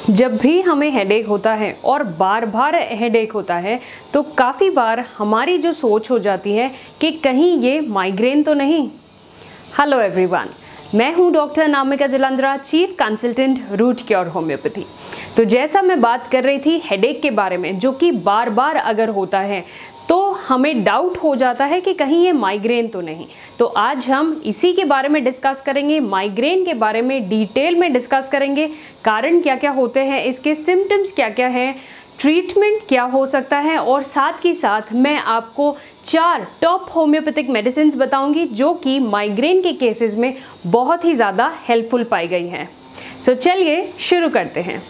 जब भी हमें हेडेक होता है और बार बार हेडेक होता है तो काफ़ी बार हमारी जो सोच हो जाती है कि कहीं ये माइग्रेन तो नहीं। हेलो एवरीवन, मैं हूं doctor Namika Jalandhara, chief consultant root cure homoeopathy. तो जैसा मैं बात कर रही थी हेडेक के बारे में, जो कि बार बार अगर होता है तो हमें डाउट हो जाता है कि कहीं ये माइग्रेन तो नहीं। तो आज हम इसी के बारे में डिस्कस करेंगे, माइग्रेन के बारे में डिटेल में डिस्कस करेंगे। कारण क्या क्या होते हैं, इसके सिम्टम्स क्या क्या हैं, ट्रीटमेंट क्या हो सकता है, और साथ ही साथ मैं आपको 4 टॉप होम्योपैथिक मेडिसिन बताऊंगी जो कि माइग्रेन के केसेस में बहुत ही ज़्यादा हेल्पफुल पाई गई हैं। सो चलिए शुरू करते हैं।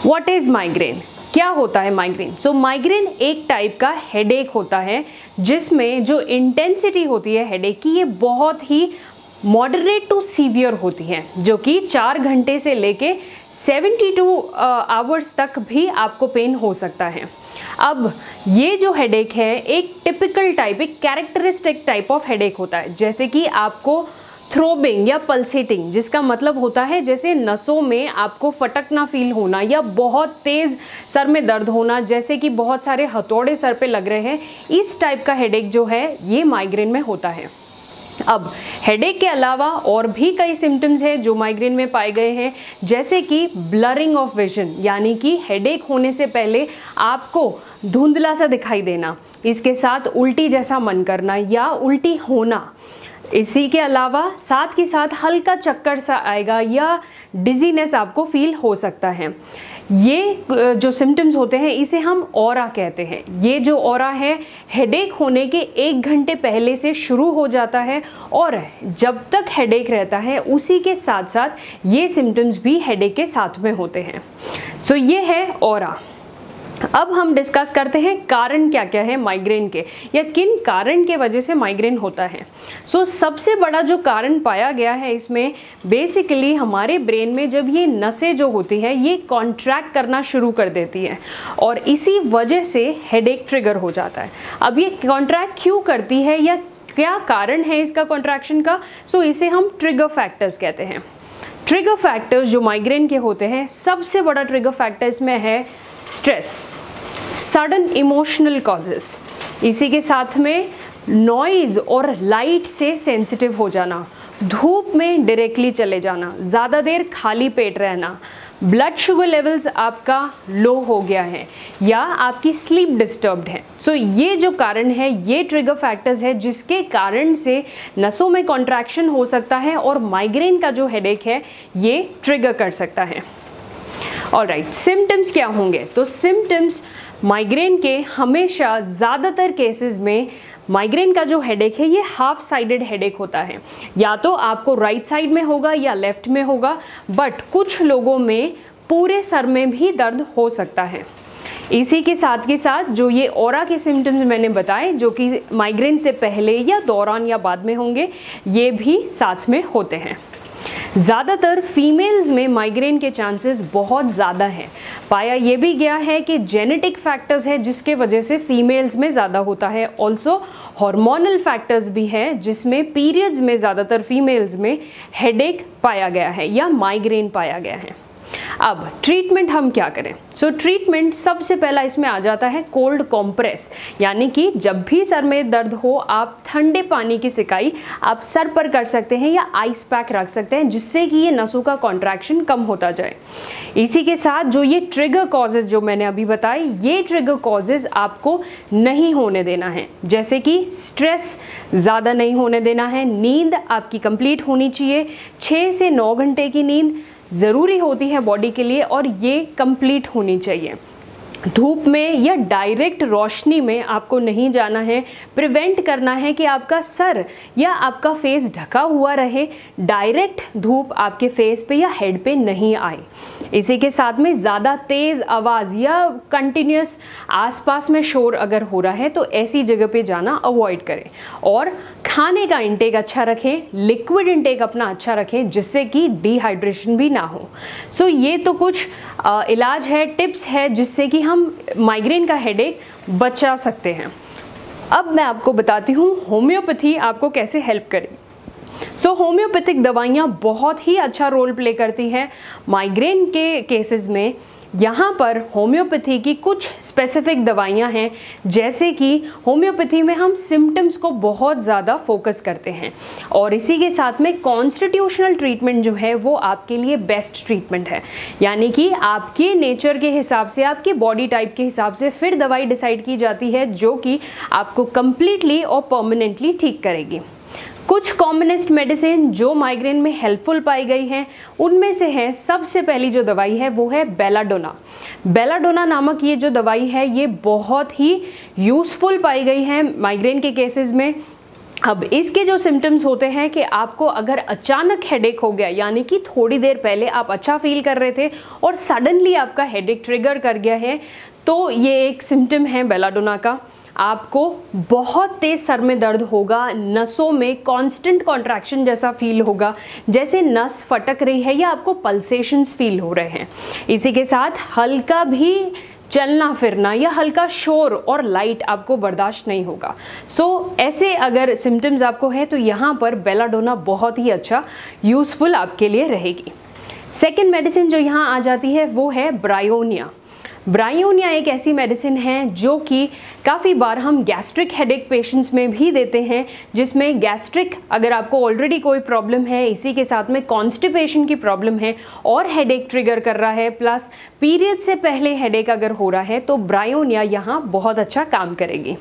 What is migraine? क्या होता है माइग्रेन? सो माइग्रेन एक टाइप का हेडेक होता है जिसमें जो इंटेंसिटी होती है हेडेक की, ये बहुत ही मॉडरेट टू सीवियर होती है, जो कि 4 घंटे से लेके 72 आवर्स तक भी आपको पेन हो सकता है। अब ये जो हेडेक है एक टिपिकल टाइप, एक कैरेक्टरिस्टिक टाइप ऑफ हेडेक होता है, जैसे कि आपको थ्रोबिंग या पल्सेटिंग, जिसका मतलब होता है जैसे नसों में आपको फटकना फील होना या बहुत तेज़ सर में दर्द होना, जैसे कि बहुत सारे हथौड़े सर पे लग रहे हैं। इस टाइप का हेडेक जो है ये माइग्रेन में होता है। अब हेडेक के अलावा और भी कई सिम्टम्स हैं जो माइग्रेन में पाए गए हैं, जैसे कि ब्लरिंग ऑफ विजन, यानी कि हेडेक होने से पहले आपको धुंधला सा दिखाई देना, इसके साथ उल्टी जैसा मन करना या उल्टी होना। इसी के अलावा साथ के साथ हल्का चक्कर सा आएगा या डिजीनेस आपको फील हो सकता है। ये जो सिम्टम्स होते हैं इसे हम ऑरा कहते हैं। ये जो ऑरा है हेडेक होने के 1 घंटे पहले से शुरू हो जाता है और जब तक हेडेक रहता है उसी के साथ साथ ये सिम्टम्स भी हेडेक के साथ में होते हैं। सो ये है ऑरा। अब हम डिस्कस करते हैं कारण क्या क्या है माइग्रेन के, या किन कारण के वजह से माइग्रेन होता है। सो सबसे बड़ा जो कारण पाया गया है इसमें बेसिकली हमारे ब्रेन में जब ये नसें जो होती है ये कॉन्ट्रैक्ट करना शुरू कर देती है और इसी वजह से हेडेक ट्रिगर हो जाता है। अब ये कॉन्ट्रैक्ट क्यों करती है या क्या कारण है इसका कॉन्ट्रैक्शन का, सो इसे हम ट्रिगर फैक्टर्स कहते हैं। ट्रिगर फैक्टर्स जो माइग्रेन के होते हैं, सबसे बड़ा ट्रिगर फैक्टर इसमें है स्ट्रेस, सडन इमोशनल कॉजेस, इसी के साथ में नॉइज़ और लाइट से सेंसिटिव हो जाना, धूप में डायरेक्टली चले जाना, ज़्यादा देर खाली पेट रहना, ब्लड शुगर लेवल्स आपका लो हो गया है या आपकी स्लीप डिस्टर्ब्ड है। सो ये जो कारण है ये ट्रिगर फैक्टर्स है जिसके कारण से नसों में कॉन्ट्रैक्शन हो सकता है और माइग्रेन का जो हेडेक है ये ट्रिगर कर सकता है। ऑलराइट, सिम्टम्स क्या होंगे? तो सिम्टम्स माइग्रेन के हमेशा ज़्यादातर केसेस में माइग्रेन का जो हेडेक है ये हाफ साइडेड हेडेक होता है, या तो आपको राइट साइड में होगा या लेफ्ट में होगा, बट कुछ लोगों में पूरे सर में भी दर्द हो सकता है। इसी के साथ जो ये ऑरा के सिम्टम्स मैंने बताए जो कि माइग्रेन से पहले या दौरान या बाद में होंगे, ये भी साथ में होते हैं। ज़्यादातर फीमेल्स में माइग्रेन के चांसेस बहुत ज़्यादा हैं। पाया ये भी गया है कि जेनेटिक फैक्टर्स है जिसके वजह से फीमेल्स में ज़्यादा होता है। ऑल्सो हार्मोनल फैक्टर्स भी हैं जिसमें पीरियड्स में ज़्यादातर फीमेल्स में हेडेक पाया गया है या माइग्रेन पाया गया है। अब ट्रीटमेंट हम क्या करें? सो ट्रीटमेंट सबसे पहला इसमें आ जाता है कोल्ड कॉम्प्रेस, यानी कि जब भी सर में दर्द हो आप ठंडे पानी की सिकाई आप सर पर कर सकते हैं या आइस पैक रख सकते हैं, जिससे कि ये नसों का कॉन्ट्रैक्शन कम होता जाए। इसी के साथ जो ये ट्रिगर कॉजेज जो मैंने अभी बताए, ये ट्रिगर कॉजेज आपको नहीं होने देना है, जैसे कि स्ट्रेस ज़्यादा नहीं होने देना है, नींद आपकी कंप्लीट होनी चाहिए, 6 से 9 घंटे की नींद ज़रूरी होती है बॉडी के लिए और ये कंप्लीट होनी चाहिए। धूप में या डायरेक्ट रोशनी में आपको नहीं जाना है, प्रिवेंट करना है कि आपका सर या आपका फेस ढका हुआ रहे, डायरेक्ट धूप आपके फेस पे या हेड पे नहीं आए। इसी के साथ में ज़्यादा तेज़ आवाज़ या कंटिन्यूस आसपास में शोर अगर हो रहा है तो ऐसी जगह पे जाना अवॉइड करें और खाने का इंटेक अच्छा रखें, लिक्विड इंटेक अपना अच्छा रखें जिससे कि डिहाइड्रेशन भी ना हो। सो ये तो कुछ इलाज है, टिप्स है जिससे कि हम माइग्रेन का हेडेक बचा सकते हैं। अब मैं आपको बताती हूँ होम्योपैथी आपको कैसे हेल्प करेगी। सो होम्योपैथिक दवाइयाँ बहुत ही अच्छा रोल प्ले करती हैं माइग्रेन के केसेस में। यहाँ पर होम्योपैथी की कुछ स्पेसिफिक दवाइयाँ हैं, जैसे कि होम्योपैथी में हम सिम्टम्स को बहुत ज़्यादा फोकस करते हैं और इसी के साथ में कॉन्स्टिट्यूशनल ट्रीटमेंट जो है वो आपके लिए बेस्ट ट्रीटमेंट है, यानी कि आपके नेचर के हिसाब से, आपके बॉडी टाइप के हिसाब से फिर दवाई डिसाइड की जाती है जो कि आपको कंप्लीटली और परमानेंटली ठीक करेगी। कुछ कॉमनेस्ट मेडिसिन जो माइग्रेन में हेल्पफुल पाई गई हैं उनमें से है, सबसे पहली जो दवाई है वो है बेलाडोना। बेलाडोना नामक ये जो दवाई है ये बहुत ही यूज़फुल पाई गई है माइग्रेन के केसेस में। अब इसके जो सिम्टम्स होते हैं कि आपको अगर अचानक हेडेक हो गया, यानी कि थोड़ी देर पहले आप अच्छा फील कर रहे थे और सडनली आपका हेडेक ट्रिगर कर गया है, तो ये एक सिम्टम है बेलाडोना का। आपको बहुत तेज सर में दर्द होगा, नसों में कांस्टेंट कॉन्ट्रैक्शन जैसा फील होगा, जैसे नस फटक रही है या आपको पल्सेशंस फील हो रहे हैं। इसी के साथ हल्का भी चलना फिरना या हल्का शोर और लाइट आपको बर्दाश्त नहीं होगा। ऐसे अगर सिम्टम्स आपको है तो यहाँ पर बेलाडोना बहुत ही अच्छा यूज़फुल आपके लिए रहेगी। सेकेंड मेडिसिन जो यहाँ आ जाती है वो है ब्रायोनिया। ब्रायोनिया एक ऐसी मेडिसिन है जो कि काफ़ी बार हम गैस्ट्रिक हेडेक पेशेंट्स में भी देते हैं, जिसमें गैस्ट्रिक अगर आपको ऑलरेडी कोई प्रॉब्लम है, इसी के साथ में कॉन्स्टिपेशन की प्रॉब्लम है और हेडेक ट्रिगर कर रहा है, प्लस पीरियड से पहले हेडेक अगर हो रहा है, तो ब्रायोनिया यहाँ बहुत अच्छा काम करेगी।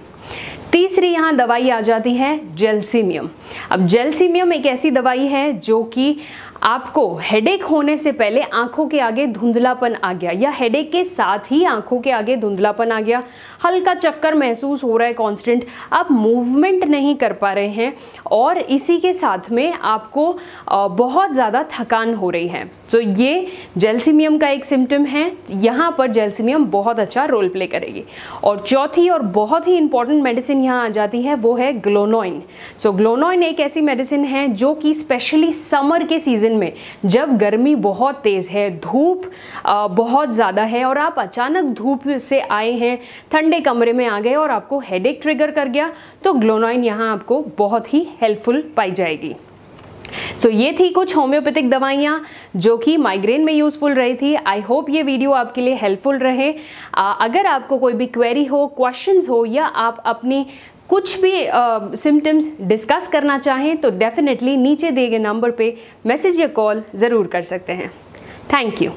तीसरी यहाँ दवाई आ जाती है जेल्सीमियम। अब जेल्सीमियम एक ऐसी दवाई है जो कि आपको हेडेक होने से पहले आंखों के आगे धुंधलापन आ गया या हेडेक के साथ ही आंखों के आगे धुंधलापन आ गया, हल्का चक्कर महसूस हो रहा है कांस्टेंट, आप मूवमेंट नहीं कर पा रहे हैं और इसी के साथ में आपको बहुत ज़्यादा थकान हो रही है, तो ये जेल्सीमियम का एक सिम्टम है। यहाँ पर जेल्सीमियम बहुत अच्छा रोल प्ले करेगी। और चौथी और बहुत ही इंपॉर्टेंट मेडिसिन यहाँ आ जाती है वो है ग्लोनोइन। ग्लोनोइन एक ऐसी मेडिसिन है जो कि स्पेशली समर के सीजन में, जब गर्मी बहुत तेज़ है, धूप बहुत ज़्यादा है और आप अचानक धूप से आए हैं, ठंडे कमरे में आ गए और आपको हेडेक ट्रिगर कर गया, तो ग्लोनोइन यहाँ आपको बहुत ही हेल्पफुल पाई जाएगी। ये थी कुछ होम्योपैथिक दवाइयाँ जो कि माइग्रेन में यूज़फुल रही थी। आई होप ये वीडियो आपके लिए हेल्पफुल रहे। अगर आपको कोई भी क्वेरी हो, क्वेश्चंस हो या आप अपनी कुछ भी सिम्टम्स डिस्कस करना चाहें तो डेफिनेटली नीचे दिए गए नंबर पे मैसेज या कॉल ज़रूर कर सकते हैं। Thank you.